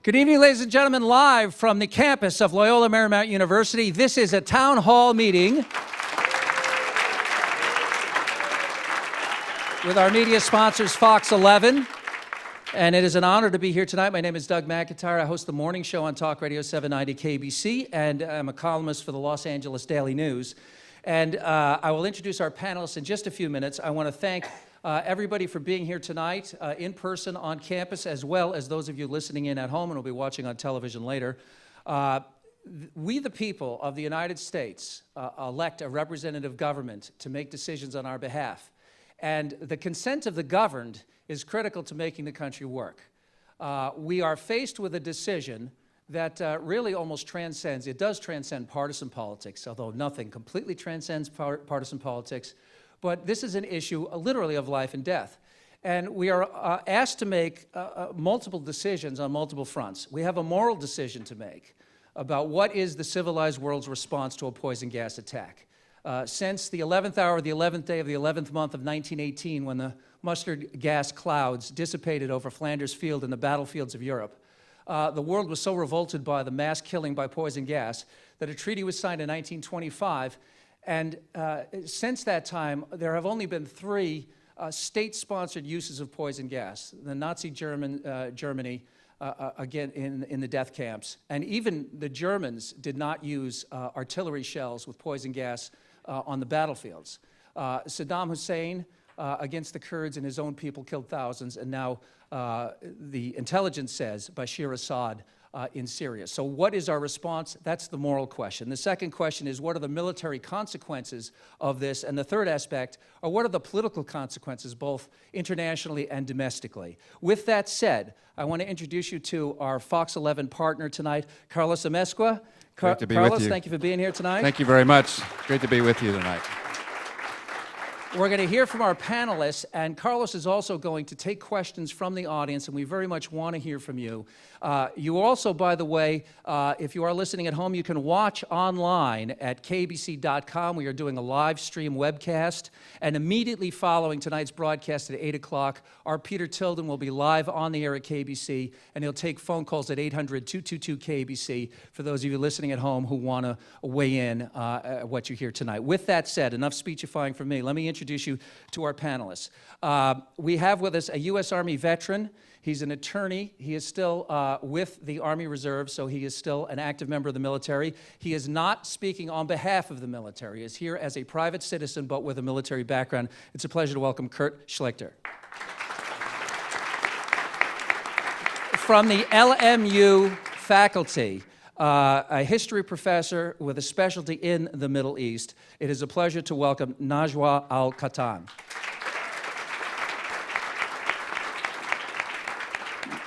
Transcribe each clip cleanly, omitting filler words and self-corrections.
Good evening, ladies and gentlemen, live from the campus of Loyola Marymount University. This is a town hall meeting with our media sponsors, Fox 11. And it is an honor to be here tonight. My name is Doug McIntyre. I host the morning show on TalkRadio 790 KABC, and I'm a columnist for the Los Angeles Daily News. And I will introduce our panelists in just a few minutes. I want to thank everybody for being here tonight, in person on campus, as well as those of you listening in at home and will be watching on television later. We, the people of the United States, elect a representative government to make decisions on our behalf. And the consent of the governed is critical to making the country work. We are faced with a decision that really almost transcends, it does transcend partisan politics, although nothing completely transcends partisan politics. But this is an issue literally of life and death. And we are asked to make multiple decisions on multiple fronts. We have a moral decision to make about what is the civilized world's response to a poison gas attack. Since the 11th hour, the 11th day of the 11th month of 1918, when the mustard gas clouds dissipated over Flanders Field and the battlefields of Europe, the world was so revolted by the mass killing by poison gas that a treaty was signed in 1925. And since that time, there have only been three state-sponsored uses of poison gas. The Nazi Germany, again, in the death camps. And even the Germans did not use artillery shells with poison gas on the battlefields. Saddam Hussein, against the Kurds and his own people, killed thousands. And now the intelligence says Bashar Assad in Syria. So what is our response? That's the moral question. The second question is, what are the military consequences of this? And the third aspect are, what are the political consequences, both internationally and domestically? With that said, I want to introduce you to our Fox 11 partner tonight, Carlos Amezcua. Great to be Carlos, with you. Thank you for being here tonight. Thank you very much. Great to be with you tonight. We're going to hear from our panelists, and Carlos is also going to take questions from the audience, and we very much want to hear from you. You also, by the way, if you are listening at home, you can watch online at KABC.com. We are doing a live stream webcast, and immediately following tonight's broadcast at 8 o'clock, our Peter Tilden will be live on the air at KABC, and he'll take phone calls at 800-222-KABC for those of you listening at home who want to weigh in what you hear tonight. With that said, enough speechifying from me. Let me introduce you to our panelists. We have with us a U.S. Army veteran. He's an attorney. He is still with the Army Reserve, so he is still an active member of the military. He is not speaking on behalf of the military. He is here as a private citizen, but with a military background. It's a pleasure to welcome Kurt Schlichter. From the LMU faculty, a history professor with a specialty in the Middle East, it is a pleasure to welcome Najwa Al Khattab.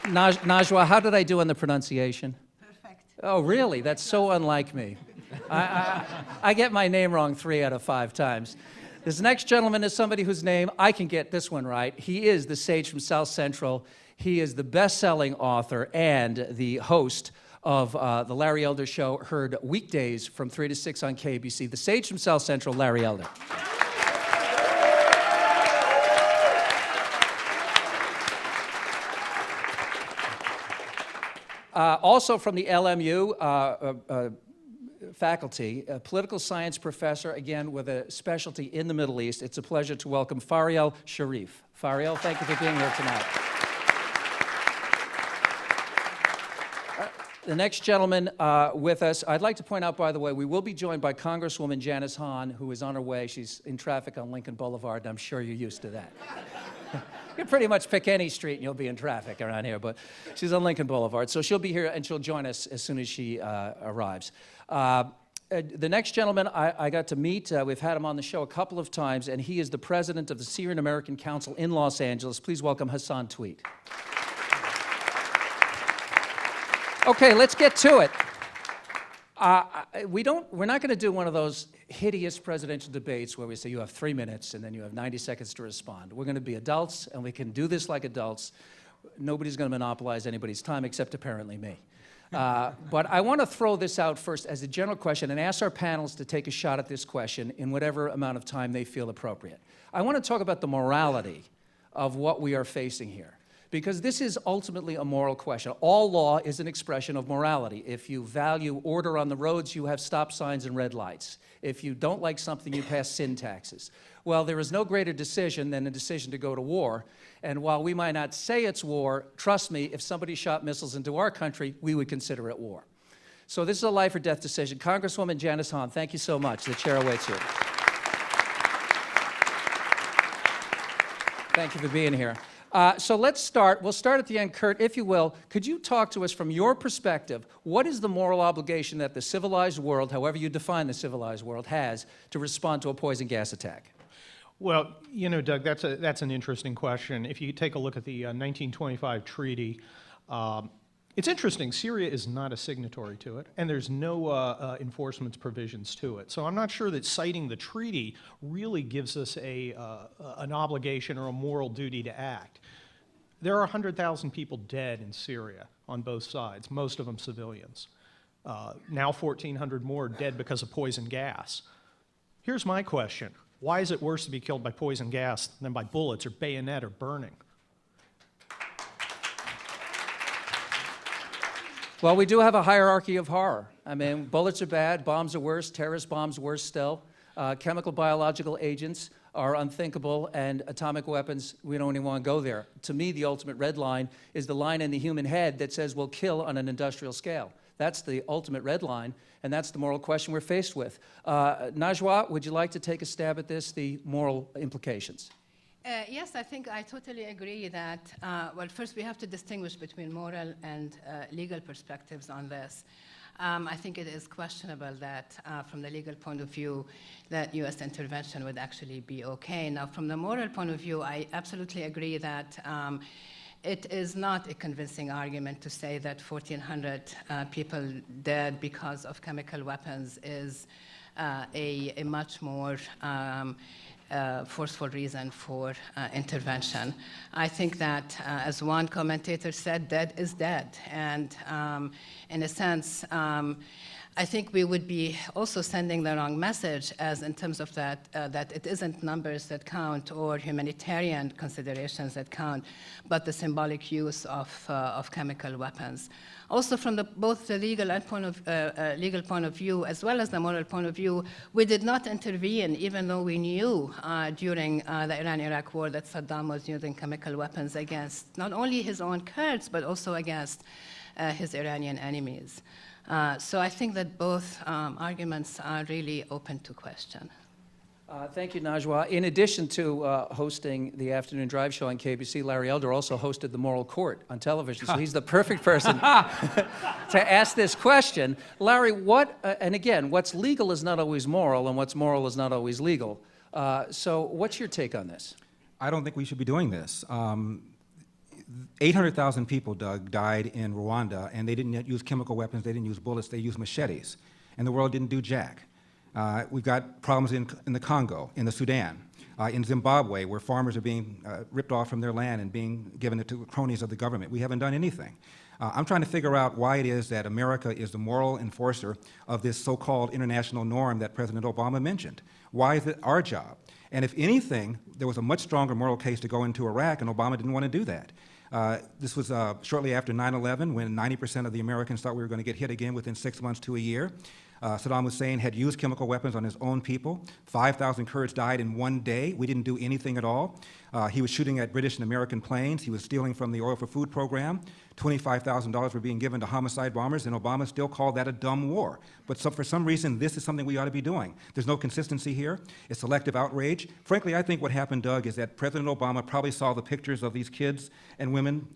Najwa, how did I do on the pronunciation? Perfect. Oh, really? That's so unlike me. I get my name wrong 3 out of 5 times. This next gentleman is somebody whose name I can get this one right. He is the sage from South Central. He is the best-selling author and the host of the Larry Elder Show, heard weekdays from 3 to 6 on KABC. The sage from South Central, Larry Elder. Also from the LMU faculty, a political science professor, again with a specialty in the Middle East. It's a pleasure to welcome Fariel Sharif. Fariel, thank you for being here tonight. The next gentleman with us, I'd like to point out, by the way, we will be joined by Congresswoman Janice Hahn, who is on her way. She's in traffic on Lincoln Boulevard, and I'm sure you're used to that. You can pretty much pick any street and you'll be in traffic around here, but she's on Lincoln Boulevard. So she'll be here and she'll join us as soon as she arrives. The next gentleman I got to meet, we've had him on the show a couple of times, and he is the president of the Syrian American Council in Los Angeles. Please welcome Hassan Twiet. Okay, let's get to it. We're not going to do one of those hideous presidential debates where we say you have 3 minutes and then you have 90 seconds to respond. We're going to be adults, and we can do this like adults. Nobody's going to monopolize anybody's time except apparently me. But I want to throw this out first as a general question and ask our panelists to take a shot at this question in whatever amount of time they feel appropriate. I want to talk about the morality of what we are facing here. because this is ultimately a moral question. All law is an expression of morality. If you value order on the roads, you have stop signs and red lights. If you don't like something, you pass sin taxes. Well, there is no greater decision than a decision to go to war. And while we might not say it's war, trust me, if somebody shot missiles into our country, we would consider it war. So this is a life or death decision. Congresswoman Janice Hahn, thank you so much. The chair awaits you. Thank you for being here. So let's start. We'll start at the end. Kurt, if you will, could you talk to us from your perspective, what is the moral obligation that the civilized world, however you define the civilized world, has to respond to a poison gas attack? Well, you know, Doug, that's an interesting question. If you take a look at the 1925 treaty, it's interesting. Syria is not a signatory to it, and there's no enforcement provisions to it. So I'm not sure that citing the treaty really gives us an obligation or a moral duty to act. There are 100,000 people dead in Syria on both sides, most of them civilians. Now 1,400 more dead because of poison gas. Here's my question. Why is it worse to be killed by poison gas than by bullets or bayonet or burning? Well, we do have a hierarchy of horror. I mean, bullets are bad, bombs are worse, terrorist bombs worse still. Chemical, biological agents are unthinkable, and atomic weapons, we don't even want to go there. To me, the ultimate red line is the line in the human head that says we'll kill on an industrial scale. That's the ultimate red line, and that's the moral question we're faced with. Najwa, would you like to take a stab at this, the moral implications? Yes, I think I totally agree that, well, first we have to distinguish between moral and legal perspectives on this. I think it is questionable that from the legal point of view that U.S. intervention would actually be okay. Now, from the moral point of view, I absolutely agree that it is not a convincing argument to say that 1,400 people dead because of chemical weapons is a much more forceful reason for intervention. I think that, as one commentator said, dead is dead. And in a sense, I think we would be also sending the wrong message as in terms of that it isn't numbers that count or humanitarian considerations that count, but the symbolic use of chemical weapons. Also, from both the legal point of view as well as the moral point of view, we did not intervene, even though we knew during the Iran-Iraq war that Saddam was using chemical weapons against not only his own Kurds, but also against his Iranian enemies. So I think that both arguments are really open to question. Thank you, Najwa. In addition to hosting the afternoon drive show on KABC, Larry Elder also hosted the Moral Court on television, so he's the perfect person to ask this question. Larry, and again, what's legal is not always moral, and what's moral is not always legal. So what's your take on this? I don't think we should be doing this. 800,000 people, Doug, died in Rwanda, and they didn't use chemical weapons, they didn't use bullets, they used machetes. And the world didn't do jack. We've got problems in the Congo, in the Sudan, in Zimbabwe, where farmers are being ripped off from their land and being given it to cronies of the government. We haven't done anything. I'm trying to figure out why it is that America is the moral enforcer of this so-called international norm that President Obama mentioned. Why is it our job? And if anything, there was a much stronger moral case to go into Iraq, and Obama didn't want to do that. This was shortly after 9/11, when 90% of the Americans thought we were going to get hit again within 6 months to a year. Saddam Hussein had used chemical weapons on his own people. 5,000 Kurds died in one day. We didn't do anything at all. He was shooting at British and American planes. He was stealing from the Oil for Food program. $25,000 were being given to homicide bombers, and Obama still called that a dumb war. But for some reason, this is something we ought to be doing. There's no consistency here. It's selective outrage. Frankly, I think what happened, Doug, is that President Obama probably saw the pictures of these kids and women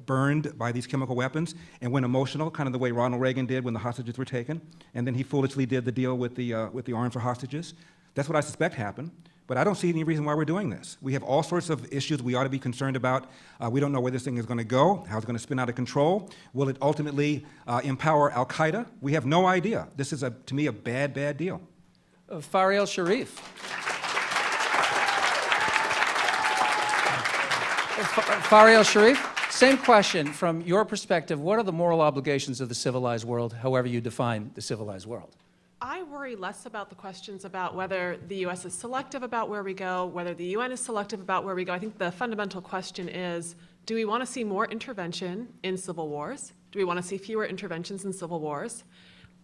burned by these chemical weapons and went emotional, kind of the way Ronald Reagan did when the hostages were taken, and then he foolishly did the deal with the arms for hostages. That's what I suspect happened. But I don't see any reason why we're doing this. We have all sorts of issues we ought to be concerned about. We don't know where this thing is going to go, how it's going to spin out of control. Will it ultimately empower Al Qaeda? We have no idea. This is, to me, a bad, bad deal. Faryal Sharif. Faryal Sharif, same question from your perspective. What are the moral obligations of the civilized world, however you define the civilized world? I worry less about the questions about whether the U.S. is selective about where we go, whether the UN is selective about where we go. I think the fundamental question is, do we want to see more intervention in civil wars? Do we want to see fewer interventions in civil wars?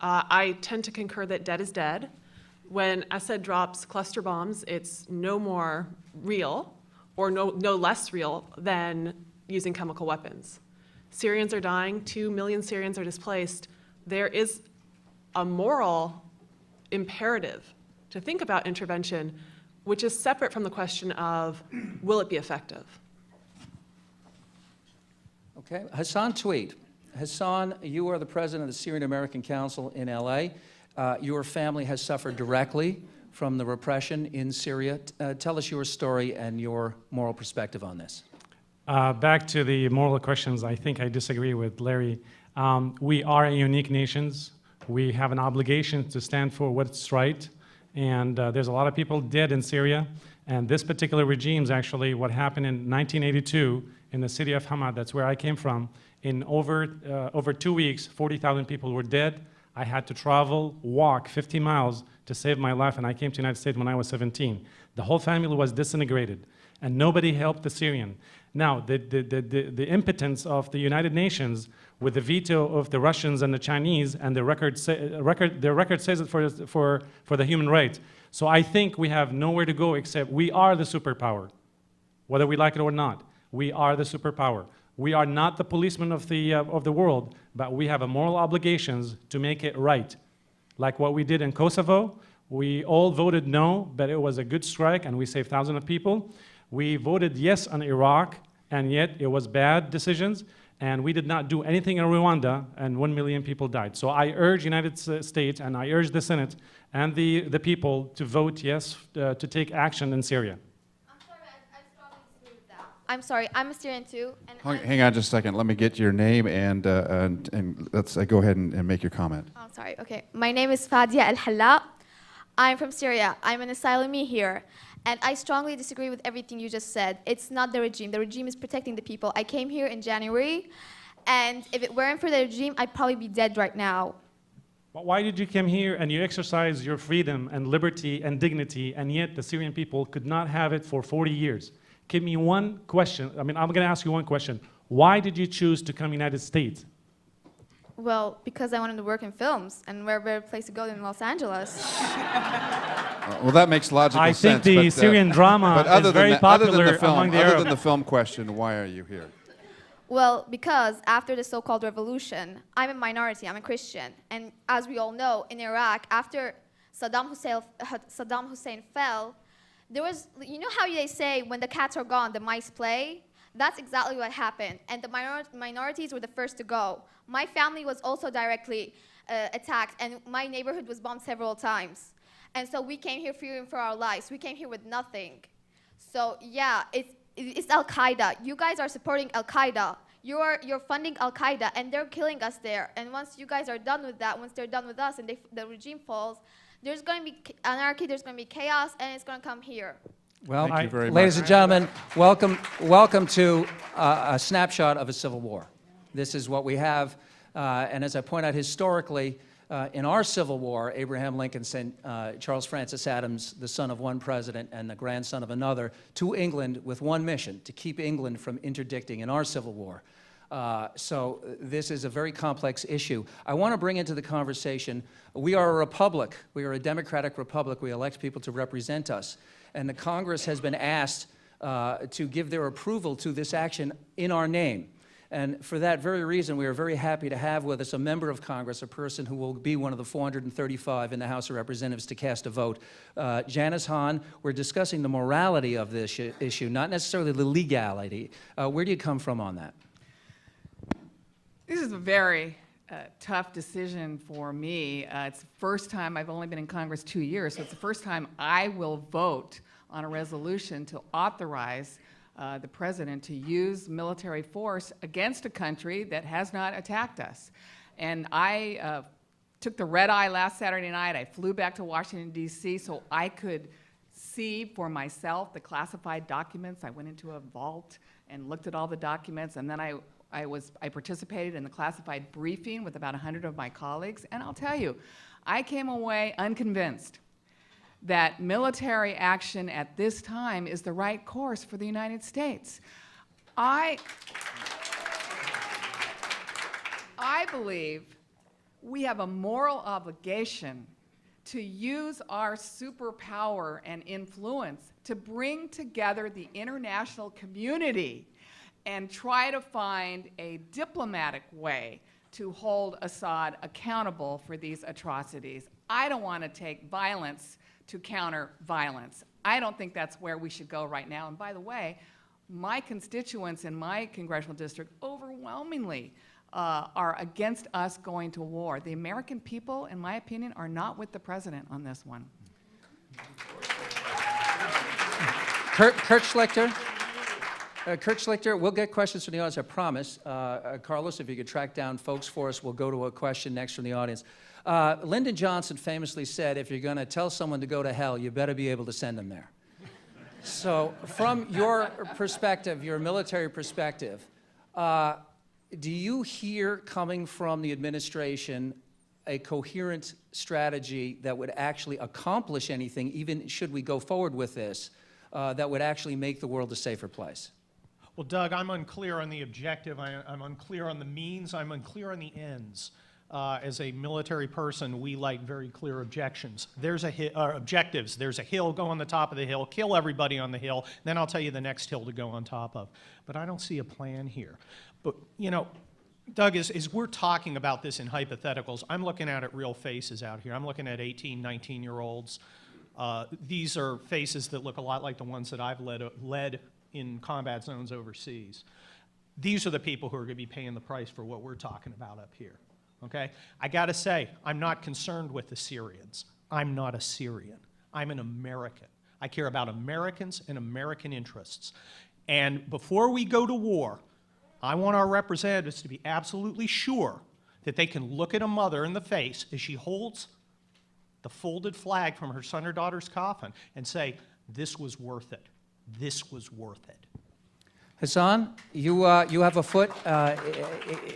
I tend to concur that dead is dead. When Assad drops cluster bombs, it's no more real or no less real than using chemical weapons. Syrians are dying, 2 million Syrians are displaced. There is a moral imperative to think about intervention, which is separate from the question of, will it be effective? Okay, Hassan Twiet. Hassan, you are the president of the Syrian American Council in LA. Your family has suffered directly from the repression in Syria. Tell us your story and your moral perspective on this. Back to the moral questions, I think I disagree with Larry. We are a unique nation. We have an obligation to stand for what's right, and there's a lot of people dead in Syria, and this particular regime is actually what happened in 1982 in the city of Hama, that's where I came from. In over 2 weeks, 40,000 people were dead. I had to travel, walk 50 miles to save my life, and I came to the United States when I was 17. The whole family was disintegrated, and nobody helped the Syrian. Now, the impotence of the United Nations with the veto of the Russians and the Chinese, and the record says it for the human rights. So I think we have nowhere to go except we are the superpower, whether we like it or not. We are the superpower. We are not the policemen of the world, but we have a moral obligations to make it right. Like what we did in Kosovo, we all voted no, but it was a good strike and we saved thousands of people. We voted yes on Iraq, and yet it was bad decisions, and we did not do anything in Rwanda, and 1 million people died. So I urge United States, and I urge the Senate and the people to vote yes to take action in Syria. I'm sorry, I strongly disagree with that. I'm sorry, I'm a Syrian too. And Hang on just a second. Let me get your name, and let's go ahead and make your comment. I'm sorry, okay. My name is Fadia Al-Halla. I'm from Syria. I'm an asylumee here. And I strongly disagree with everything you just said. It's not the regime. The regime is protecting the people. I came here in January, and if it weren't for the regime, I'd probably be dead right now. But why did you come here and you exercise your freedom and liberty and dignity, and yet the Syrian people could not have it for 40 years? Give me one question. I mean, I'm going to ask you one question. Why did you choose to come to the United States? Well, because I wanted to work in films, and where better place to go than Los Angeles? Well, that makes logical sense. I think the Syrian drama is very popular among the Arabs. Other than the film question, why are you here? Well, because after the so-called revolution, I'm a minority, I'm a Christian. And as we all know, in Iraq, after Saddam Hussein fell, there was, you know how they say, when the cats are gone, the mice play? That's exactly what happened. And the minorities were the first to go. My family was also directly attacked, and my neighborhood was bombed several times. And so we came here fearing for our lives. We came here with nothing. So yeah, it's Al-Qaeda. You guys are supporting Al-Qaeda. You're funding Al-Qaeda, and they're killing us there. And once you guys are done with that, once they're done with us and the regime falls, there's going to be anarchy, there's going to be chaos, and it's going to come here. Well, Thank you very much. ladies and gentlemen, welcome to a snapshot of a civil war. This is what we have, and as I point out historically, in our Civil War, Abraham Lincoln sent Charles Francis Adams, the son of one president and the grandson of another, to England with one mission, to keep England from interdicting in our Civil War. So this is a very complex issue. I want to bring into the conversation, we are a republic. We are a democratic republic. We elect people to represent us. And the Congress has been asked to give their approval to this action in our name. And for that very reason, we are very happy to have with us a member of Congress, a person who will be one of the 435 in the House of Representatives to cast a vote. Janice Hahn, we're discussing the morality of this issue, not necessarily the legality. Where do you come from on that? This is a very tough decision for me. It's the first time, I've only been in Congress 2 years, so it's the first time I will vote on a resolution to authorize the president to use military force against a country that has not attacked us. And I took the red eye last Saturday night. I flew back to Washington, D.C. so I could see for myself the classified documents. I went into a vault and looked at all the documents, and then I participated in the classified briefing with about 100 of my colleagues, and I'll tell you, I came away unconvinced that military action at this time is the right course for the United States. I believe we have a moral obligation to use our superpower and influence to bring together the international community and try to find a diplomatic way to hold Assad accountable for these atrocities. I don't want to take violence to counter violence. I don't think that's where we should go right now. And by the way, my constituents in my congressional district overwhelmingly are against us going to war. The American people, in my opinion, are not with the president on this one. Kurt Schlichter. Kurt Schlichter, we'll get questions from the audience, I promise. Carlos, if you could track down folks for us, we'll go to a question next from the audience. Lyndon Johnson famously said, if you're going to tell someone to go to hell, you better be able to send them there. So from your perspective, your military perspective, do you hear coming from the administration a coherent strategy that would actually accomplish anything, even should we go forward with this, that would actually make the world a safer place? Well, Doug, I'm unclear on the objective. I'm unclear on the means. I'm unclear on the ends. As a military person, we like very clear objectives. There's a hill, go on the top of the hill, kill everybody on the hill, then I'll tell you the next hill to go on top of. But I don't see a plan here. But, you know, Doug, as we're talking about this in hypotheticals, I'm looking at real faces out here. I'm looking at 18, 19-year-olds. These are faces that look a lot like the ones that I've led in combat zones overseas. These are the people who are going to be paying the price for what we're talking about up here. Okay? I got to say, I'm not concerned with the Syrians. I'm not a Syrian. I'm an American. I care about Americans and American interests. And before we go to war, I want our representatives to be absolutely sure that they can look at a mother in the face as she holds the folded flag from her son or daughter's coffin and say, this was worth it. This was worth it. Hassan, you have a foot.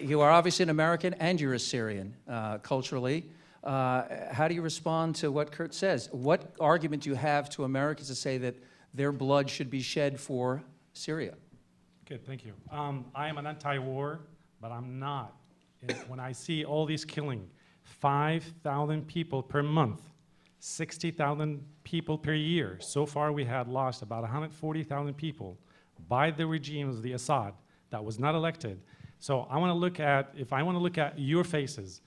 You are obviously an American and you're a Syrian culturally. How do you respond to what Kurt says? What argument do you have to Americans to say that their blood should be shed for Syria? Good, thank you. I am an anti-war, but I'm not. When I see all these killing, 5,000 people per month, 60,000 people per year. So far, we had lost about 140,000 people by the regime of the Assad that was not elected. So I want to look at, if I want to look at your faces,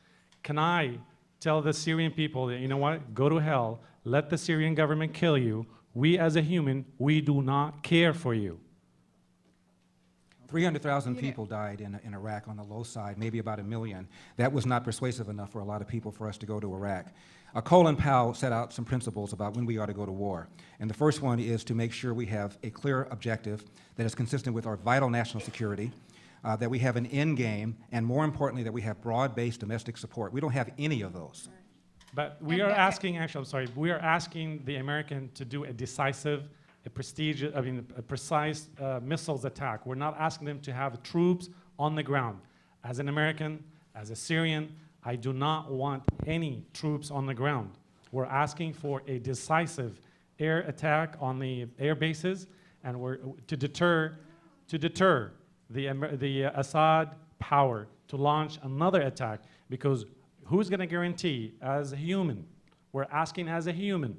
can I tell the Syrian people that, you know what, go to hell, let the Syrian government kill you. We as a human, we do not care for you. 300,000 people died in Iraq on the low side, maybe about 1 million. That was not persuasive enough for a lot of people for us to go to Iraq. Colin Powell set out some principles about when we ought to go to war. And the first one is to make sure we have a clear objective that is consistent with our vital national security, that we have an end game, and more importantly, that we have broad-based domestic support. We don't have any of those. But we are asking, actually, I'm sorry, we are asking the American to do a decisive, a precise missiles attack. We're not asking them to have troops on the ground. As an American, as a Syrian, I do not want any troops on the ground. We're asking for a decisive air attack on the air bases, and we're to deter the Assad power to launch another attack. Because who's going to guarantee, as a human, we're asking as a human,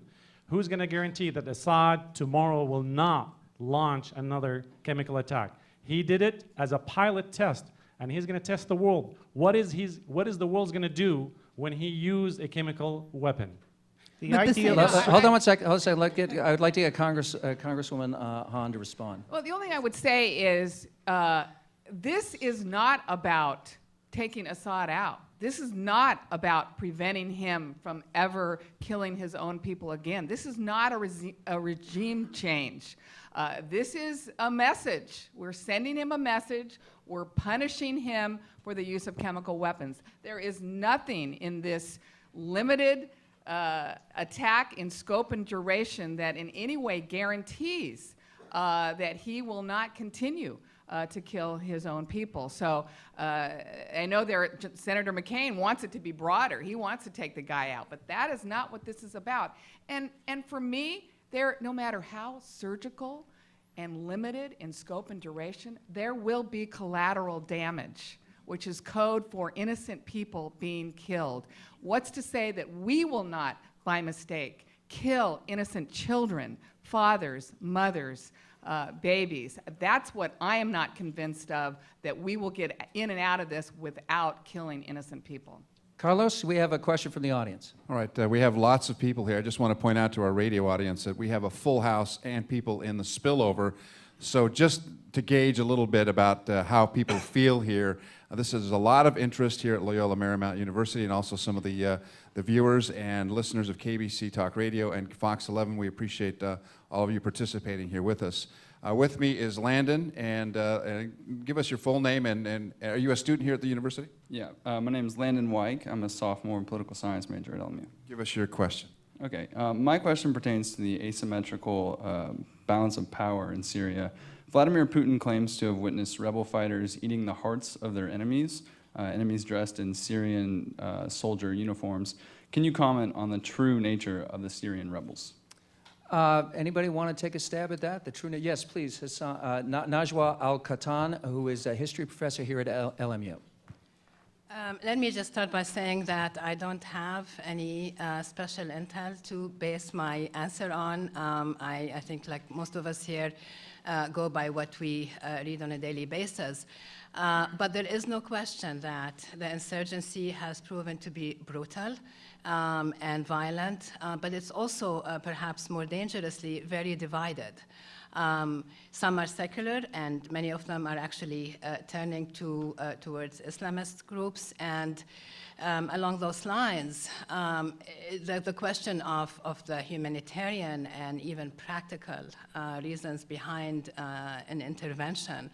who's going to guarantee that Assad tomorrow will not launch another chemical attack? He did it as a pilot test, and he's going to test the world. What is the world going to do when he used a chemical weapon? The idea Hold on one second. I would like to get Congresswoman Hahn to respond. Well, the only thing I would say is this is not about taking Assad out. This is not about preventing him from ever killing his own people again. This is not a regime change. This is a message. We're sending him a message. We're punishing him for the use of chemical weapons. There is nothing in this limited attack in scope and duration that in any way guarantees that he will not continue to kill his own people. So I know Senator McCain wants it to be broader. He wants to take the guy out, but that is not what this is about. And for me, no matter how surgical and limited in scope and duration, there will be collateral damage, which is code for innocent people being killed. What's to say that we will not, by mistake, kill innocent children, fathers, mothers, babies? That's what I am not convinced of, that we will get in and out of this without killing innocent people. Carlos, we have a question from the audience. All right, we have lots of people here. I just want to point out to our radio audience that we have a full house and people in the spillover. So just to gauge a little bit about how people feel here, this is a lot of interest here at Loyola Marymount University, and also some of the viewers and listeners of KBC Talk Radio and Fox 11. We appreciate all of you participating here with us. With me is Landon, and give us your full name, and are you a student here at the university? Yeah, my name is Landon Wyke. I'm a sophomore in political science major at LMU. Give us your question. Okay, my question pertains to the asymmetrical balance of power in Syria. Vladimir Putin claims to have witnessed rebel fighters eating the hearts of their enemies, enemies dressed in Syrian soldier uniforms. Can you comment on the true nature of the Syrian rebels? Anybody want to take a stab at that? Yes, please. Hassan, Najwa Al Khattab, who is a history professor here at LMU. Let me just start by saying that I don't have any special intel to base my answer on. I think, like most of us here, go by what we read on a daily basis. But there is no question that the insurgency has proven to be brutal and violent, but it's also perhaps more dangerously very divided. Some are secular, and many of them are actually turning towards Islamist groups. And along those lines, the question of the humanitarian and even practical reasons behind an intervention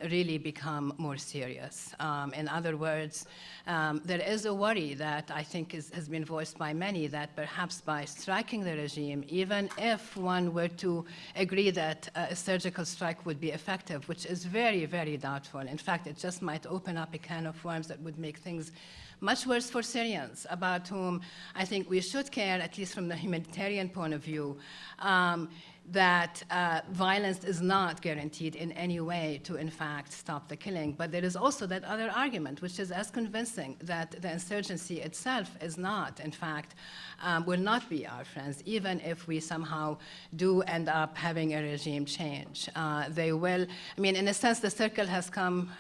really become more serious. In other words, there is a worry that I think has been voiced by many, that perhaps by striking the regime, even if one were to agree that a surgical strike would be effective, which is very, very doubtful. In fact, it just might open up a can of worms that would make things much worse for Syrians, about whom I think we should care, at least from the humanitarian point of view, that violence is not guaranteed in any way to, in fact, stop the killing. But there is also that other argument, which is as convincing, that the insurgency itself is not, in fact, will not be our friends, even if we somehow do end up having a regime change. They will, I mean, in a sense, the circle has come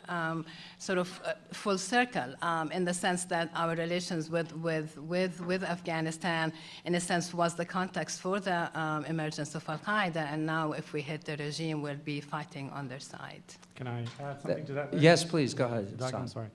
sort of full circle, in the sense that our relations with Afghanistan, in a sense, was the context for the emergence of Al Qaeda, and now if we hit the regime, we'll be fighting on their side. Can I add something to that? Yes, please, go ahead. Doug, I'm Hassan.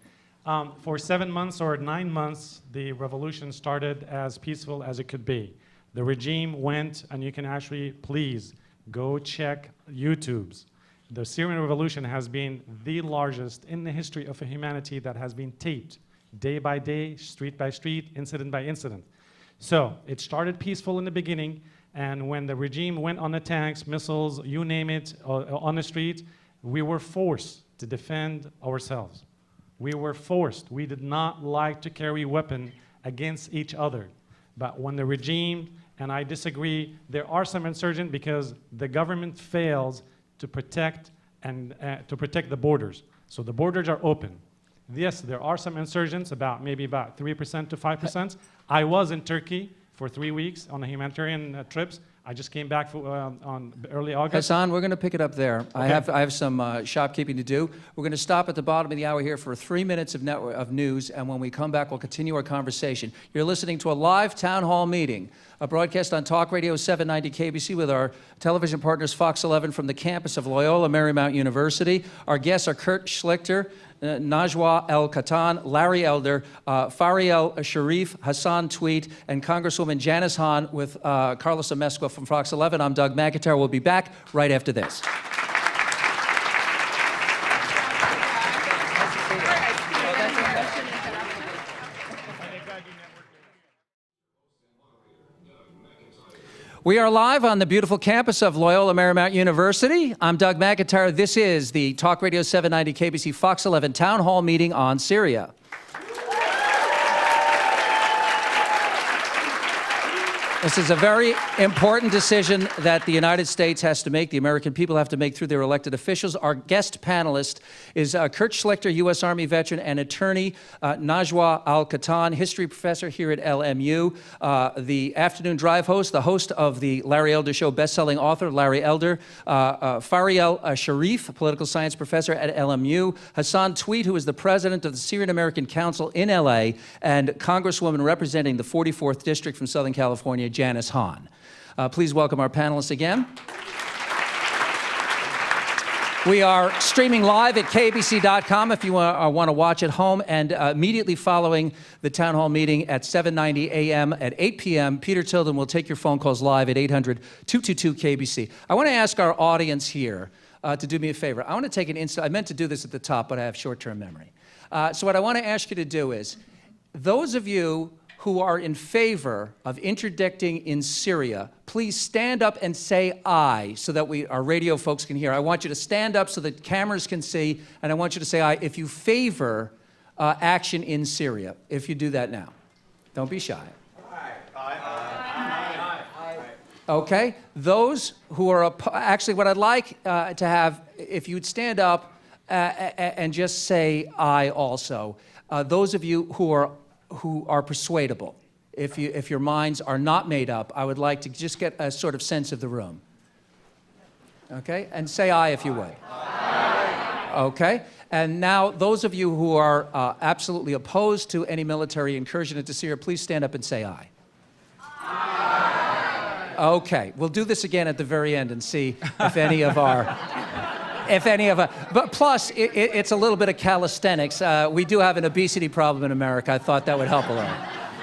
sorry. For 7 months or 9 months, the revolution started as peaceful as it could be. The regime went, and you can actually, please, go check YouTube's. The Syrian revolution has been the largest in the history of humanity that has been taped day by day, street by street, incident by incident. So it started peaceful in the beginning, and when the regime went on the tanks, missiles, you name it, on the street, we were forced to defend ourselves. We were forced. We did not like to carry weapons against each other. But when the regime, and I disagree, there are some insurgents because the government fails to protect the borders. So the borders are open. Yes, there are some insurgents, maybe about 3% to 5%. I was in Turkey for 3 weeks on a humanitarian trips. I just came back on early August. Hassan, we're going to pick it up there. Okay. I have some shopkeeping to do. We're going to stop at the bottom of the hour here for 3 minutes of news, and when we come back, we'll continue our conversation. You're listening to a live town hall meeting, a broadcast on Talk Radio 790 KBC with our television partners Fox 11 from the campus of Loyola Marymount University. Our guests are Kurt Schlichter, Najwa Al Khattab, Larry Elder, Fariel Sharif, Hassan Twiet, and Congresswoman Janice Hahn with Carlos Amesco from Fox 11. I'm Doug McIntyre. We'll be back right after this. We are live on the beautiful campus of Loyola Marymount University. I'm Doug McIntyre. This is the Talk Radio 790 KBC Fox 11 Town Hall meeting on Syria. This is a very important decision that the United States has to make, the American people have to make through their elected officials. Our guest panelist is Kurt Schlichter, U.S. Army veteran and attorney, Najwa Al Khattab, history professor here at LMU, the afternoon drive host, the host of the Larry Elder Show, best-selling author Larry Elder, Faryal Sharif, political science professor at LMU, Hassan Twiet, who is the president of the Syrian American Council in L.A., and Congresswoman representing the 44th District from Southern California, Janice Hahn. Please welcome our panelists again. We are streaming live at KABC.com if you want to watch at home, and immediately following the town hall meeting at 7:90 a.m. at 8 p.m., Peter Tilden will take your phone calls live at 800-222-KBC. I want to ask our audience here to do me a favor. I want to take an instant. I meant to do this at the top, but I have short-term memory. So what I want to ask you to do is, those of you who are in favor of interdicting in Syria, please stand up and say aye so that our radio folks can hear. I want you to stand up so that cameras can see, and I want you to say aye if you favor action in Syria, if you do that now. Don't be shy. Aye. Aye. Aye. Okay? Those who are, actually what I'd like to have, if you'd stand up and just say aye also. Those of you who are persuadable. If your minds are not made up, I would like to just get a sort of sense of the room. Okay? And say aye if you would. Aye. Okay? And now, those of you who are absolutely opposed to any military incursion into Syria, please stand up and say aye. Aye. Okay. We'll do this again at the very end and see if any of our... but plus, it's a little bit of calisthenics. We do have an obesity problem in America. I thought that would help a little.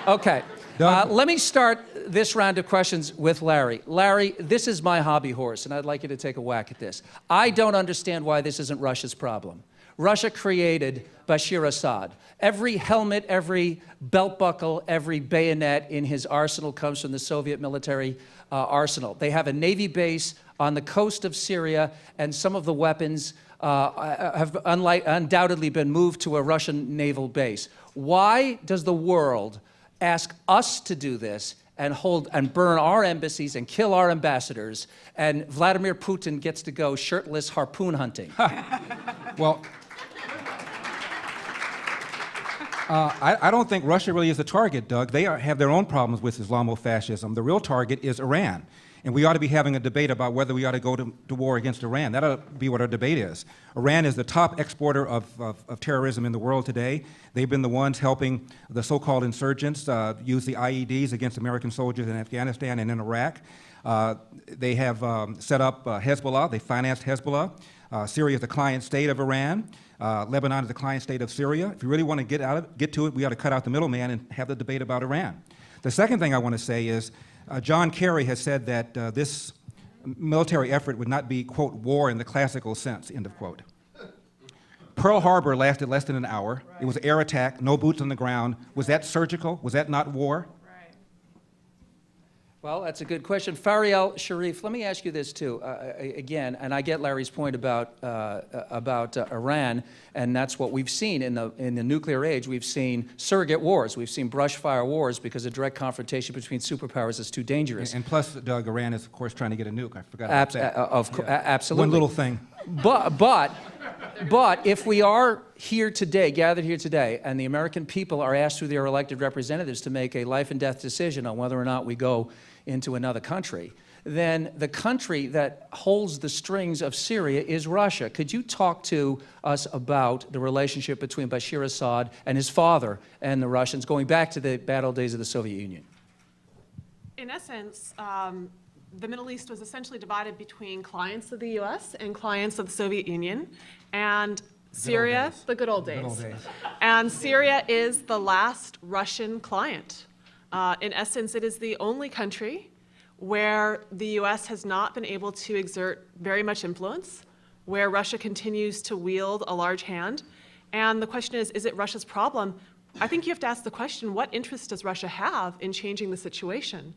Okay. Let me start this round of questions with Larry. Larry, this is my hobby horse, and I'd like you to take a whack at this. I don't understand why this isn't Russia's problem. Russia created Bashar Assad. Every helmet, every belt buckle, every bayonet in his arsenal comes from the Soviet military arsenal. They have a Navy base on the coast of Syria, and some of the weapons have undoubtedly been moved to a Russian naval base. Why does the world ask us to do this and burn our embassies and kill our ambassadors, and Vladimir Putin gets to go shirtless harpoon hunting? Well, I don't think Russia really is the target, Doug. They have their own problems with Islamofascism. The real target is Iran. And we ought to be having a debate about whether we ought to go to war against Iran. That ought to be what our debate is. Iran is the top exporter of terrorism in the world today. They've been the ones helping the so-called insurgents use the IEDs against American soldiers in Afghanistan and in Iraq. They have set up Hezbollah. They financed Hezbollah. Syria is the client state of Iran. Lebanon is the client state of Syria. If you really want to get to it, we ought to cut out the middleman and have the debate about Iran. The second thing I want to say is, John Kerry has said that this military effort would not be, quote, war in the classical sense, end of quote. Pearl Harbor lasted less than an hour. Right. It was an air attack, no boots on the ground. Was that surgical? Was that not war? Right. Well, that's a good question. Faryal Sharif, let me ask you this too, again, and I get Larry's point about Iran, and that's what we've seen in the nuclear age. We've seen surrogate wars. We've seen brush fire wars because a direct confrontation between superpowers is too dangerous. And plus, Doug, Iran is, of course, trying to get a nuke. I forgot about that. Absolutely. One little thing. But if we are here today, gathered here today, and the American people are asked through their elected representatives to make a life and death decision on whether or not we go into another country, then the country that holds the strings of Syria is Russia. Could you talk to us about the relationship between Bashar Assad and his father and the Russians, going back to the bad old days of the Soviet Union? In essence, the Middle East was essentially divided between clients of the U.S. and clients of the Soviet Union, and Syria, the good old days. And Syria is the last Russian client. In essence, it is the only country where the U.S. has not been able to exert very much influence, where Russia continues to wield a large hand. And the question is it Russia's problem? I think you have to ask the question, what interest does Russia have in changing the situation?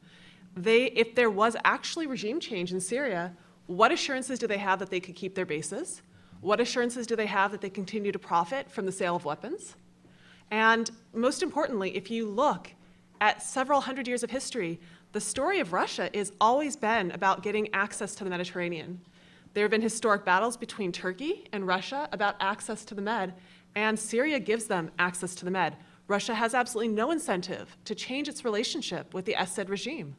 if there was actually regime change in Syria, what assurances do they have that they could keep their bases? What assurances do they have that they continue to profit from the sale of weapons? And most importantly, if you look at several hundred years of history, the story of Russia has always been about getting access to the Mediterranean. There have been historic battles between Turkey and Russia about access to the Med, and Syria gives them access to the Med. Russia has absolutely no incentive to change its relationship with the Assad regime.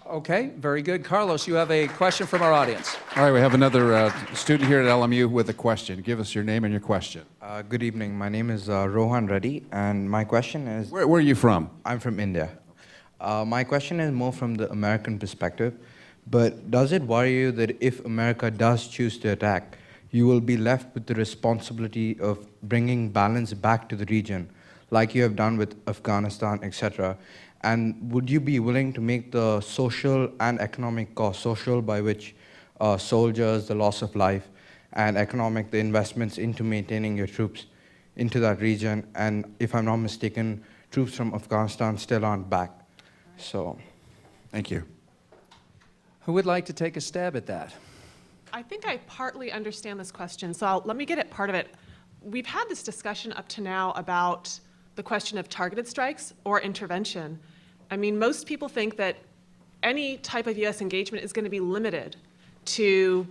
Okay, very good. Carlos, you have a question from our audience. All right, we have another student here at LMU with a question. Give us your name and your question. Good evening. My name is Rohan Reddy, and my question is... Where are you from? I'm from India. My question is more from the American perspective, but does it worry you that if America does choose to attack, you will be left with the responsibility of bringing balance back to the region, like you have done with Afghanistan, etc.? And would you be willing to make the social and economic cost, social by which soldiers, the loss of life, and economic, the investments into maintaining your troops into that region? And if I'm not mistaken, troops from Afghanistan still aren't back. So, thank you. Who would like to take a stab at that? I think I partly understand this question, so let me get at part of it. We've had this discussion up to now about the question of targeted strikes or intervention. I mean, most people think that any type of U.S. engagement is going to be limited to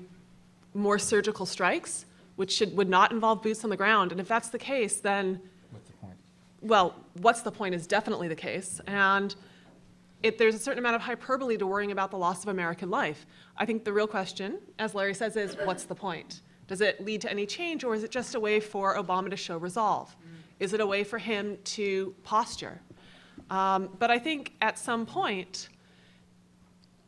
more surgical strikes, which would not involve boots on the ground. And if that's the case, then, What's the point? well, what's the point is definitely the case. And there's a certain amount of hyperbole to worrying about the loss of American life. I think the real question, as Larry says, is what's the point? Does it lead to any change, or is it just a way for Obama to show resolve? Is it a way for him to posture? But I think at some point,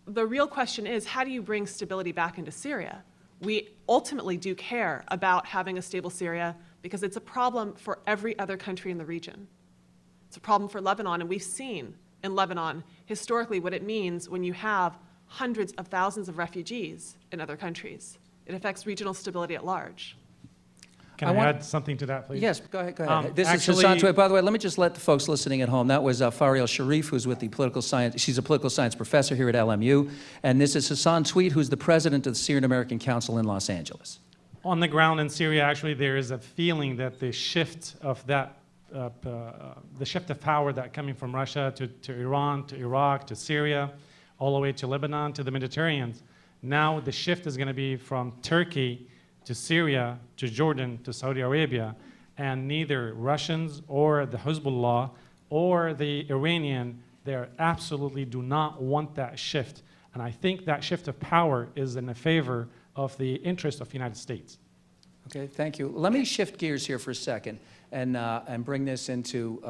the real question is, how do you bring stability back into Syria? We ultimately do care about having a stable Syria because it's a problem for every other country in the region. It's a problem for Lebanon, and we've seen in Lebanon historically what it means when you have hundreds of thousands of refugees in other countries. It affects regional stability at large. Can I add something to that, please? Yes, go ahead. Go ahead. This actually- is Hassan Twiet. By the way, let me just let the folks listening at home. That was Fariel Sharif, who's with the political science. She's a political science professor here at LMU. And this is Hassan Twiet, who's the president of the Syrian American Council in Los Angeles. On the ground in Syria, actually, there is a feeling that the shift of that, the shift of power that coming from Russia to Iran, to Iraq, to Syria, all the way to Lebanon, to the Mediterranean. Now the shift is going to be from Turkey to Syria, to Jordan, to Saudi Arabia, and neither Russians or the Hezbollah or the Iranian, they absolutely do not want that shift. And I think that shift of power is in the favor of the interest of the United States. Okay, thank you. Let me shift gears here for a second and bring this into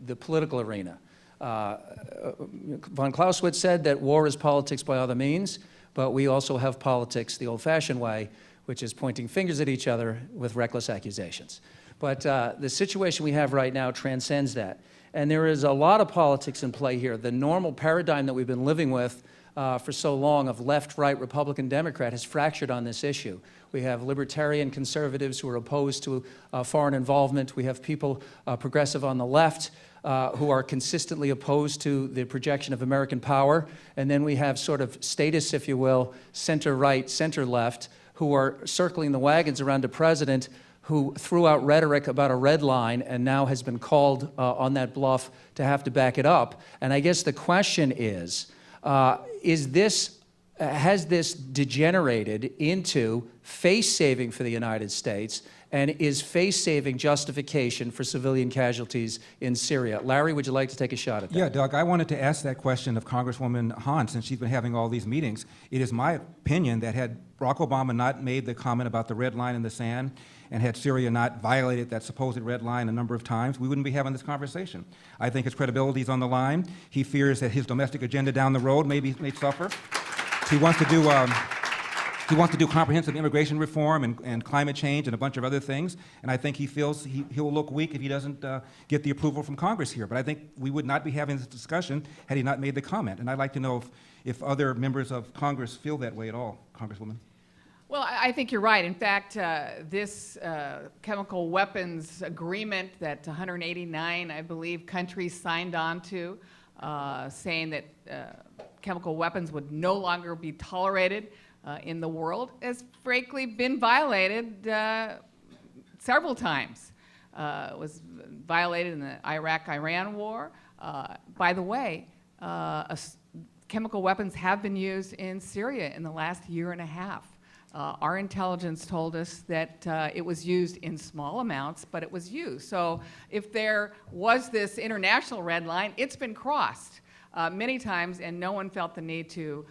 the political arena. Von Clausewitz said that war is politics by other means, but we also have politics the old-fashioned way, which is pointing fingers at each other with reckless accusations. But the situation we have right now transcends that. And there is a lot of politics in play here. The normal paradigm that we've been living with for so long of left, right, Republican, Democrat has fractured on this issue. We have libertarian conservatives who are opposed to foreign involvement. We have people progressive on the left who are consistently opposed to the projection of American power. And then we have sort of statists, if you will, center-right, center-left, who are circling the wagons around a president who threw out rhetoric about a red line and now has been called on that bluff to have to back it up. And I guess the question is this, has this degenerated into face-saving for the United States, and is face-saving justification for civilian casualties in Syria? Larry, would you like to take a shot at that? Yeah, Doug, I wanted to ask that question of Congresswoman Hahn, since she's been having all these meetings. It is my opinion that had Barack Obama not made the comment about the red line in the sand, and had Syria not violated that supposed red line a number of times, we wouldn't be having this conversation. I think his credibility is on the line. He fears that his domestic agenda down the road may suffer. He wants to do comprehensive immigration reform and climate change and a bunch of other things, and I think he feels he'll look weak if he doesn't get the approval from Congress here. But I think we would not be having this discussion had he not made the comment, and I'd like to know if other members of Congress feel that way at all, Congresswoman. Well, I think you're right. In fact, this chemical weapons agreement that 189, I believe, countries signed on to, saying that chemical weapons would no longer be tolerated in the world has frankly been violated several times. It was violated in the Iraq-Iran war. By the way, chemical weapons have been used in Syria in the last year and a half. Our intelligence told us that it was used in small amounts, but it was used. So if there was this international red line, it's been crossed many times, and no one felt the need to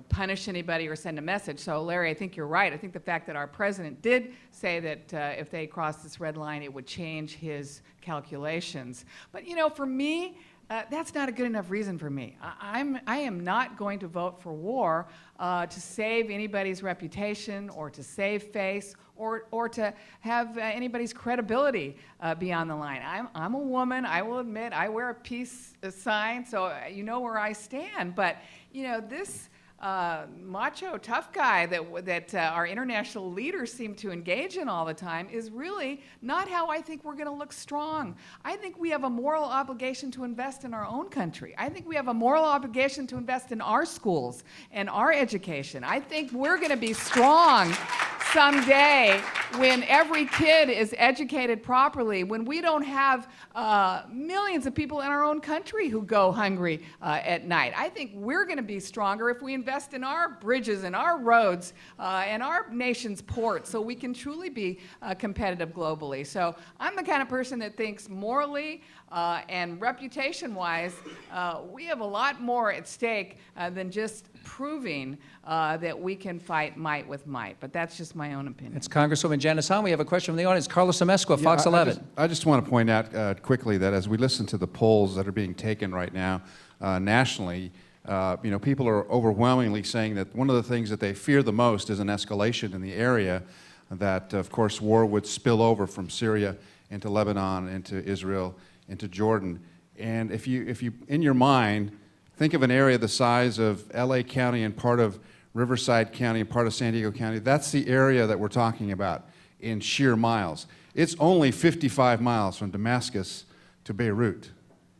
punish anybody or send a message. So Larry, I think you're right. I think the fact that our president did say that if they crossed this red line, it would change his calculations. But for me, that's not a good enough reason for me. I am not going to vote for war to save anybody's reputation or to save face or to have anybody's credibility be on the line. I'm a woman. I will admit I wear a peace sign, so you know where I stand. But this macho tough guy that our international leaders seem to engage in all the time is really not how I think we're going to look strong. I think we have a moral obligation to invest in our own country. I think we have a moral obligation to invest in our schools and our education. I think we're going to be strong someday when every kid is educated properly, when we don't have millions of people in our own country who go hungry at night. I think we're going to be stronger if we invest in our bridges and our roads and our nation's ports so we can truly be competitive globally. So I'm the kind of person that thinks morally and reputation-wise, we have a lot more at stake than just proving that we can fight might with might. But that's just my own opinion. It's Congresswoman Janice Hahn. We have a question from the audience. Carlos Amesqua, Fox 11. I just want to point out quickly that as we listen to the polls that are being taken right now nationally, people are overwhelmingly saying that one of the things that they fear the most is an escalation in the area, that, of course, war would spill over from Syria into Lebanon, into Israel, into Jordan. And if you in your mind, think of an area the size of LA County and part of Riverside County and part of San Diego County, that's the area that we're talking about in sheer miles. It's only 55 miles from Damascus to Beirut.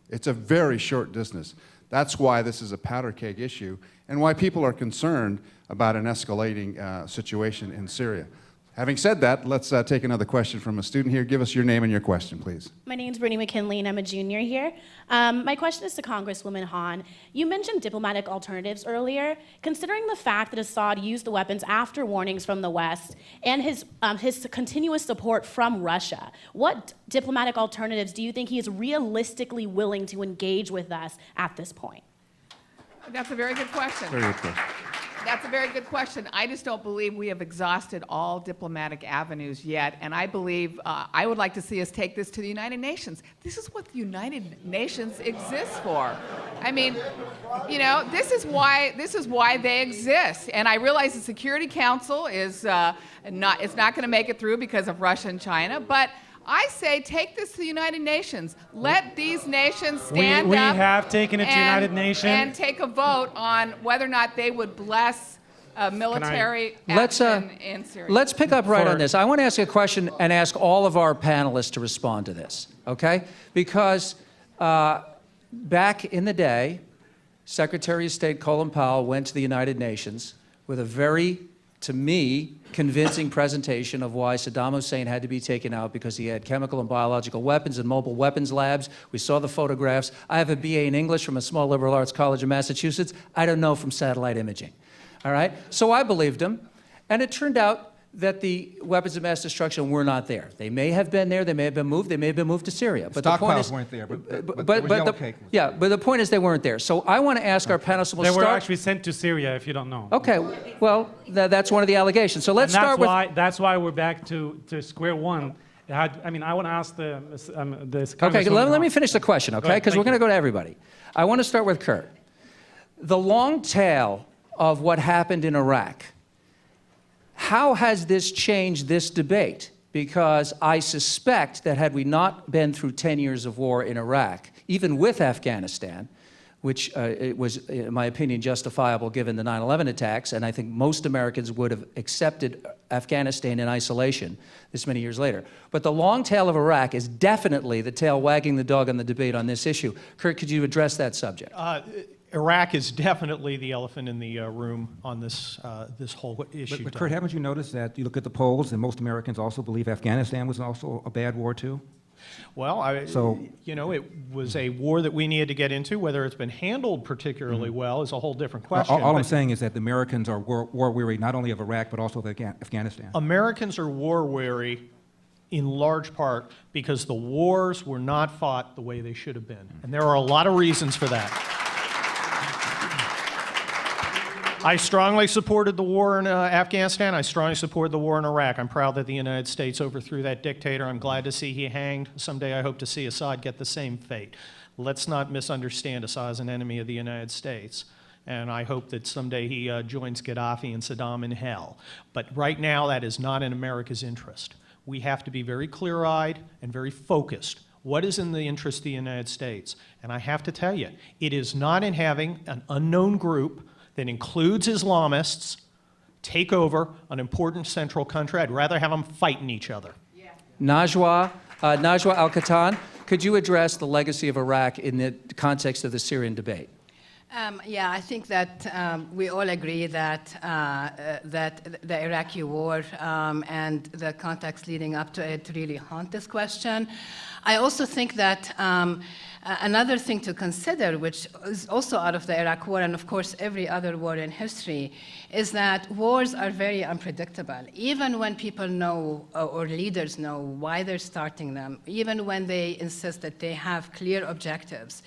It's a very short distance. That's why this is a powder keg issue and why people are concerned about an escalating situation in Syria. Having said that, let's take another question from a student here. Give us your name and your question, please. My name is Brittany McKinley, and I'm a junior here. My question is to Congresswoman Hahn. You mentioned diplomatic alternatives earlier. Considering the fact that Assad used the weapons after warnings from the West and his continuous support from Russia, what diplomatic alternatives do you think he is realistically willing to engage with us at this point? That's a very good question. Very good question. That's a very good question. I just don't believe we have exhausted all diplomatic avenues yet, and I believe I would like to see us take this to the United Nations. This is what the United Nations exists for. I mean, this is why they exist. And I realize the Security Council is not going to make it through because of Russia and China, but I say take this to the United Nations. Let these nations stand up. We have taken it to United Nations. And take a vote on whether or not they would bless military action in Syria. Let's pick up right on this. I want to ask a question and ask all of our panelists to respond to this, okay? Because back in the day, Secretary of State Colin Powell went to the United Nations with a very, to me, convincing presentation of why Saddam Hussein had to be taken out because he had chemical and biological weapons and mobile weapons labs. We saw the photographs. I have a BA in English from a small liberal arts college in Massachusetts. I don't know from satellite imaging, all right? So I believed him, and it turned out that the weapons of mass destruction were not there. They may have been there, they may have been moved to Syria. But the point is, weren't there, but the point is they weren't there. So I want to ask our panelists, They were actually sent to Syria, if you don't know. Okay, well, that's one of the allegations. So let's start with... That's why we're back to square one. I want to ask the Okay, let me finish the question, okay? Because we're going to go to everybody. I want to start with Kurt. The long tail of what happened in Iraq, how has this changed this debate? Because I suspect that had we not been through 10 years of war in Iraq, even with Afghanistan, which it was, in my opinion, justifiable given the 9/11 attacks, and I think most Americans would have accepted Afghanistan in isolation this many years later. But the long tail of Iraq is definitely the tail wagging the dog on the debate on this issue. Kurt, could you address that subject? Iraq is definitely the elephant in the room on this, this whole issue. But Kurt, haven't you noticed that you look at the polls and most Americans also believe Afghanistan was also a bad war too? Well, you know, it was a war that we needed to get into. Whether it's been handled particularly well is a whole different question. All I'm saying is that the Americans are war weary not only of Iraq but also of Afghanistan. Americans are war weary in large part because the wars were not fought the way they should have been. And there are a lot of reasons for that. I strongly supported the war in Afghanistan. I strongly support the war in Iraq. I'm proud that the United States overthrew that dictator. I'm glad to see he hanged. Someday I hope to see Assad get the same fate. Let's not misunderstand Assad as an enemy of the United States. And I hope that someday he joins Gaddafi and Saddam in hell. But right now, that is not in America's interest. We have to be very clear-eyed and very focused. What is in the interest of the United States? And I have to tell you, it is not in having an unknown group that includes Islamists take over an important central country. I'd rather have them fighting each other. Yeah. Najwa Al Khattab, could you address the legacy of Iraq in the context of the Syrian debate? Yeah, I think that we all agree that that the Iraqi war and the context leading up to it really haunt this question. I also think that another thing to consider, which is also out of the Iraq war, and of course every other war in history, is that wars are very unpredictable. Even when people know, or leaders know, why they're starting them, even when they insist that they have clear objectives,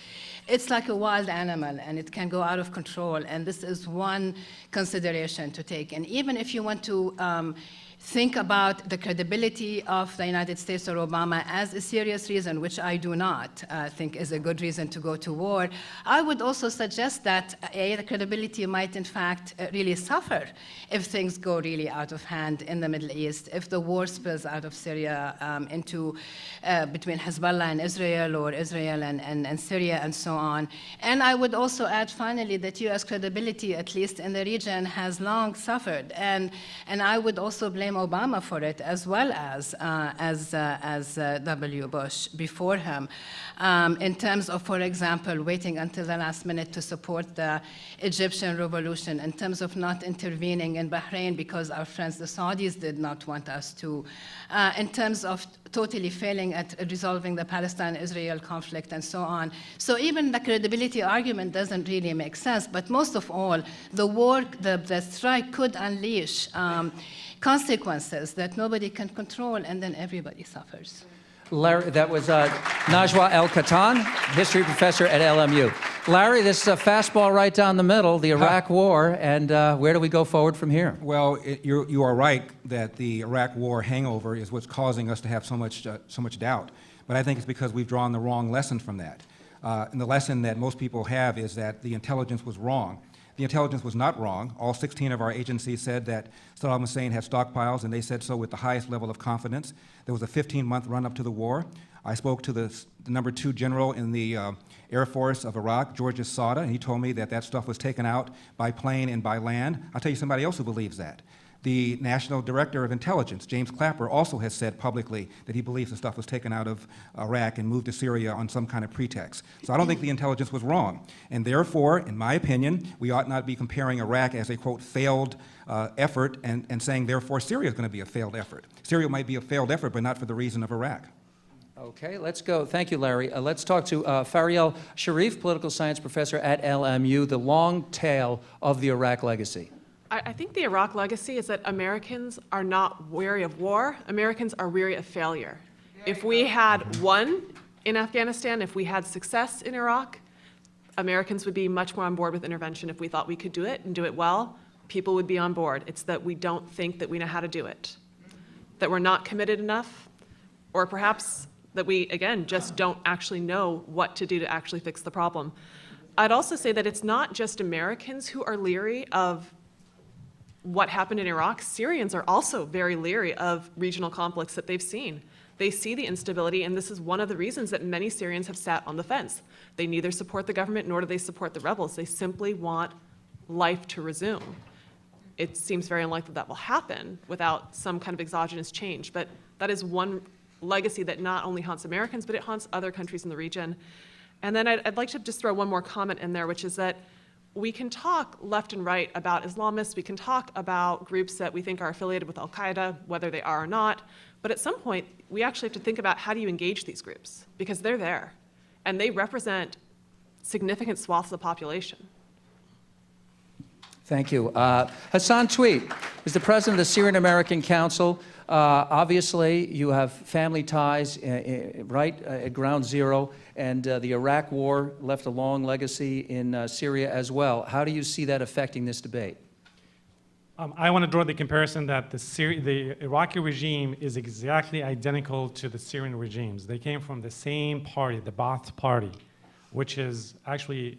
it's like a wild animal, and it can go out of control, and this is one consideration to take. And even if you want to think about the credibility of the United States or Obama as a serious reason, which I do not think is a good reason to go to war, I would also suggest that the credibility might in fact really suffer if things go really out of hand in the Middle East, if the war spills out of Syria into between Hezbollah and Israel, or Israel and Syria, and so on. And I would also add finally that US credibility, at least in the region, has long suffered, and I would also blame Obama for it, as well as W. Bush before him, in terms of, for example, waiting until the last minute to support the Egyptian revolution, in terms of not intervening in Bahrain because our friends the Saudis did not want us to, in terms of totally failing at resolving the Palestine-Israel conflict, and so on. So even the credibility argument doesn't really make sense, but most of all, the war, the strike could unleash consequences that nobody can control, and then everybody suffers. Larry, that was Najwa Al Khattab, history professor at LMU. Larry, this is a fastball right down the middle, the Iraq War, and where do we go forward from here? Well, you are right that the Iraq War hangover is what's causing us to have so much doubt. But I think it's because we've drawn the wrong lesson from that. And the lesson that most people have is that the intelligence was wrong. The intelligence was not wrong. All 16 of our agencies said that Saddam Hussein had stockpiles, and they said so with the highest level of confidence. There was a 15-month run-up to the war. I spoke to the number 2 general in the Air Force of Iraq, George Sada, and he told me that that stuff was taken out by plane and by land. I'll tell you somebody else who believes that. The National Director of Intelligence, James Clapper, also has said publicly that he believes the stuff was taken out of Iraq and moved to Syria on some kind of pretext. So I don't think the intelligence was wrong. And therefore, in my opinion, we ought not be comparing Iraq as a, quote, failed effort and saying, therefore, Syria is going to be a failed effort. Syria might be a failed effort, but not for the reason of Iraq. Okay, let's go. Thank you, Larry. Let's talk to Fariel Sharif, political science professor at LMU, the long tail of the Iraq legacy. I think the Iraq legacy is that Americans are not weary of war. Americans are weary of failure. If we had won in Afghanistan, if we had success in Iraq, Americans would be much more on board with intervention. If we thought we could do it and do it well, people would be on board. It's that we don't think that we know how to do it, that we're not committed enough, or perhaps that we, again, just don't actually know what to do to actually fix the problem. I'd also say that it's not just Americans who are leery of what happened in Iraq. Syrians are also very leery of regional conflicts that they've seen. They see the instability, and this is one of the reasons that many Syrians have sat on the fence. They neither support the government nor do they support the rebels. They simply want life to resume. It seems very unlikely that will happen without some kind of exogenous change, but that is one legacy that not only haunts Americans, but it haunts other countries in the region. And then I'd like to just throw one more comment in there, which is that we can talk left and right about Islamists, we can talk about groups that we think are affiliated with Al Qaeda, whether they are or not, but at some point, we actually have to think about how do you engage these groups, because they're there, and they represent significant swaths of the population. Thank you. Hassan Twiet is the president of the Syrian American Council. Obviously, you have family ties right at ground zero, and the Iraq War left a long legacy in Syria as well. How do you see that affecting this debate? I want to draw the comparison that the Iraqi regime is exactly identical to the Syrian regimes. They came from the same party, the Ba'ath Party, which is actually,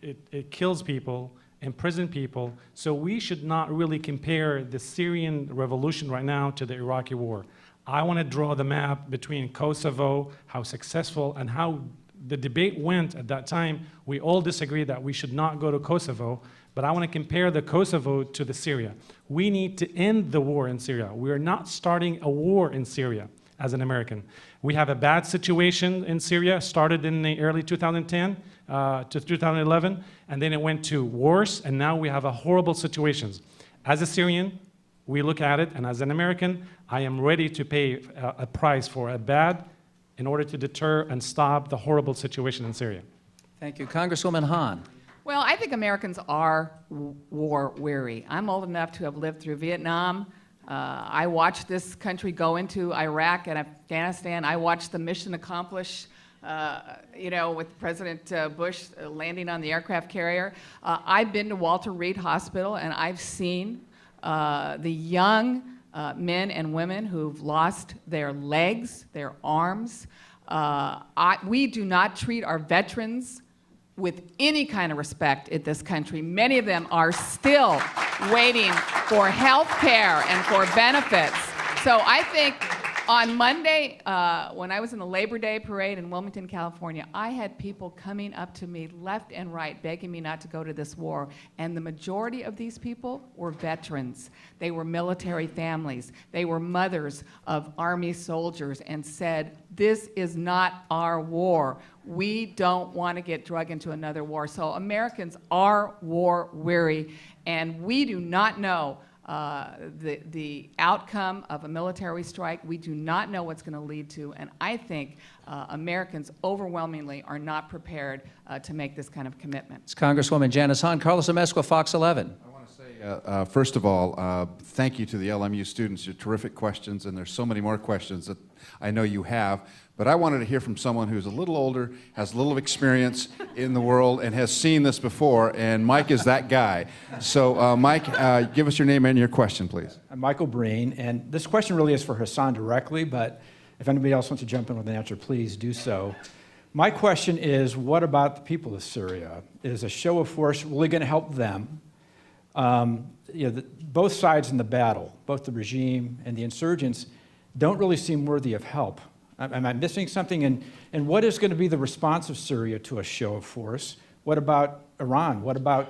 it kills people, imprison people. So we should not really compare the Syrian revolution right now to the Iraqi war. I want to draw the map between Kosovo, how successful and how the debate went at that time. We all disagree that we should not go to Kosovo, but I want to compare the Kosovo to the Syria. We need to end the war in Syria. We are not starting a war in Syria as an American. We have a bad situation in Syria, started in the early 2010 to 2011, and then it went to worse, and now we have a horrible situations. As a Syrian, we look at it, and as an American, I am ready to pay a price for a bad in order to deter and stop the horrible situation in Syria. Thank you. Congresswoman Hahn. Well, I think Americans are war weary. I'm old enough to have lived through Vietnam. I watched this country go into Iraq and Afghanistan. I watched the mission accomplish, with President Bush landing on the aircraft carrier. I've been to Walter Reed Hospital, and I've seen the young men and women who've lost their legs, their arms. We do not treat our veterans with any kind of respect in this country. Many of them are still waiting for health care and for benefits. So I think on Monday, when I was in the Labor Day parade in Wilmington, California, I had people coming up to me left and right begging me not to go to this war. And the majority of these people were veterans. They were military families. They were mothers of Army soldiers and said, this is not our war. We don't want to get dragged into another war. So Americans are war weary, and we do not know the outcome of a military strike. We do not know what's going to lead to, and I think Americans overwhelmingly are not prepared to make this kind of commitment. It's Congresswoman Janice Hahn. Carlos Amezcua, Fox 11. I want to say, first of all, thank you to the LMU students. Your terrific questions, and there's so many more questions that I know you have. But I wanted to hear from someone who's a little older, has a little experience in the world, and has seen this before, and Mike is that guy. So, Mike, give us your name and your question, please. I'm Michael Breen, and this question really is for Hassan directly, but if anybody else wants to jump in with an answer, please do so. My question is, what about the people of Syria? Is a show of force really going to help them? Both sides in the battle, both the regime and the insurgents, don't really seem worthy of help. Am I missing something? And what is going to be the response of Syria to a show of force? What about Iran? What about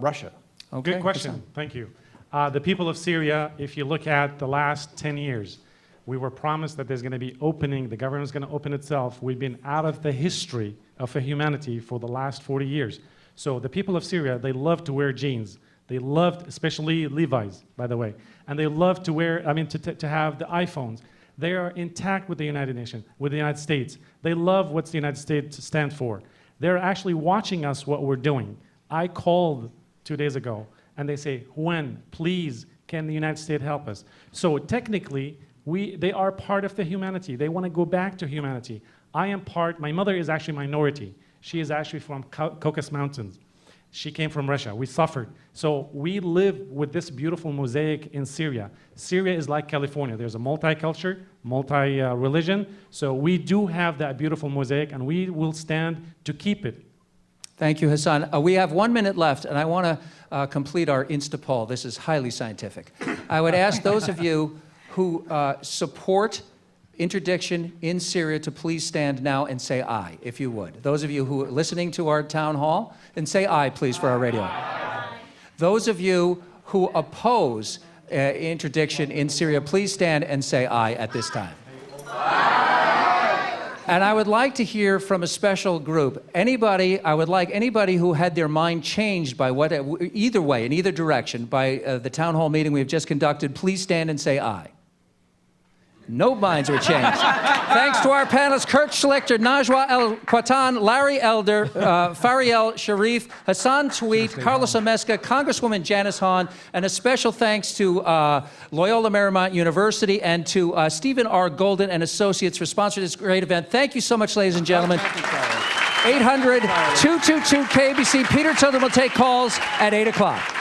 Russia? Okay. Good question. Thank you. The people of Syria, if you look at the last 10 years, we were promised that there's going to be opening, the government is going to open itself. We've been out of the history of humanity for the last 40 years. So the people of Syria, they love to wear jeans. They loved, especially Levi's, by the way. And they love to wear, to have the iPhones. They are intact with the United Nations, with the United States. They love what the United States stand for. They're actually watching us, what we're doing. I called 2 days ago, and they say, when, please, can the United States help us? So technically, they are part of the humanity. They want to go back to humanity. I am part, my mother is actually minority. She is actually from Caucasus Mountains. She came from Russia. We suffered. So we live with this beautiful mosaic in Syria. Syria is like California. There's a multicultural, multi-religion. So we do have that beautiful mosaic, and we will stand to keep it. Thank you, Hassan. We have 1 minute left, and I want to complete our Insta-poll. This is highly scientific. I would ask those of you who support interdiction in Syria to please stand now and say aye, if you would. Those of you who are listening to our town hall, then say aye, please, for our radio. Aye. Those of you who oppose interdiction in Syria, please stand and say aye at this time. Aye. And I would like to hear from a special group. I would like anybody who had their mind changed by either way, in either direction, by the town hall meeting we've just conducted, please stand and say aye. No minds were changed. Thanks to our panelists, Kurt Schlichter, Najwa Al Khattab, Larry Elder, Fariel Sharif, Hassan Twiet, Carlos Amesca, Congresswoman Janice Hahn, and a special thanks to Loyola Marymount University and to Stephen R. Golden and Associates for sponsoring this great event. Thank you so much, ladies and gentlemen. 800-222-KABC. Peter Tilden will take calls at 8 o'clock.